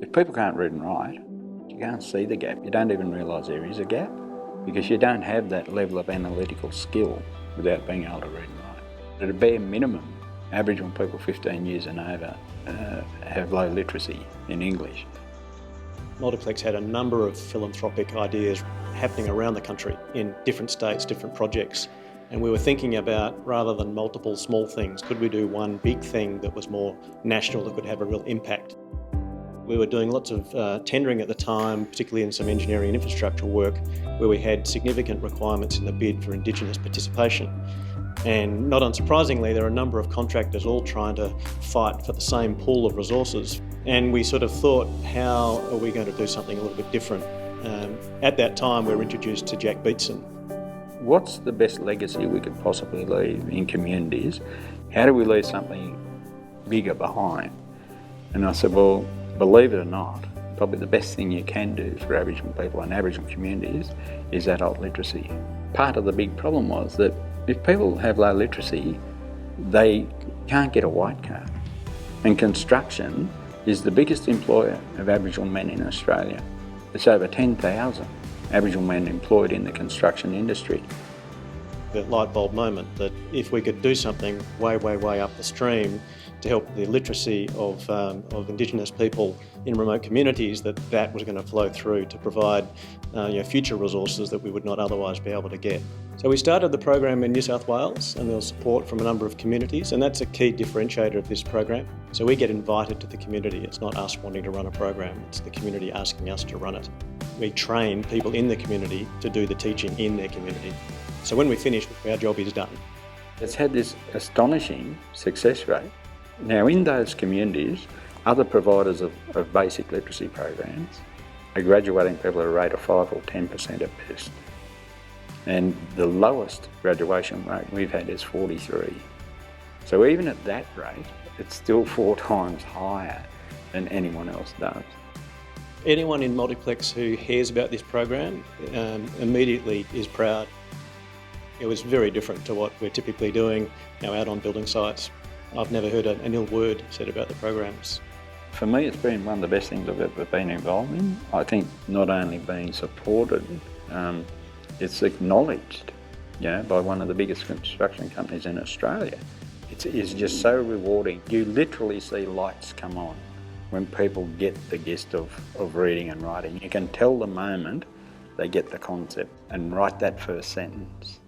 If people can't read and write, you can't see the gap. You don't even realise there is a gap because you don't have that level of analytical skill without being able to read and write. At a bare minimum, Aboriginal people 15 years and over have low literacy in English. Multiplex had a number of philanthropic ideas happening around the country in different states, different projects. And we were thinking about, rather than multiple small things, could we do one big thing that was more national, that could have a real impact? We were doing lots of tendering at the time, particularly in some engineering and infrastructure work, where we had significant requirements in the bid for Indigenous participation. And not unsurprisingly, there are a number of contractors all trying to fight for the same pool of resources. And we sort of thought, how are we going to do something a little bit different? At that time, we were introduced to Jack Beatson. What's the best legacy we could possibly leave in communities? How do we leave something bigger behind? And I said, well, believe it or not, probably the best thing you can do for Aboriginal people and Aboriginal communities is adult literacy. Part of the big problem was that if people have low literacy, they can't get a white card. And construction is the biggest employer of Aboriginal men in Australia. It's over 10,000 Aboriginal men employed in the construction industry. The light bulb moment that if we could do something way up the stream to help the literacy of Indigenous people in remote communities, that was going to flow through to provide future resources that we would not otherwise be able to get. So we started the program in New South Wales, and there was support from a number of communities, and that's a key differentiator of this program. So we get invited to the community. It's not us wanting to run a program, it's the community asking us to run it. We train people in the community to do the teaching in their community. So when we finish, our job is done. It's had this astonishing success rate. Now in those communities, other providers of basic literacy programs are graduating people at a rate of 5 or 10% at best. And the lowest graduation rate we've had is 43. So even at that rate, it's still 4 times higher than anyone else does. Anyone in Multiplex who hears about this program immediately is proud. It was very different to what we're typically doing out on building sites. I've never heard an ill word said about the programs. For me, it's been one of the best things I've ever been involved in. I think not only being supported, it's acknowledged by one of the biggest construction companies in Australia. It's just so rewarding. You literally see lights come on when people get the gist of reading and writing. You can tell the moment they get the concept and write that first sentence.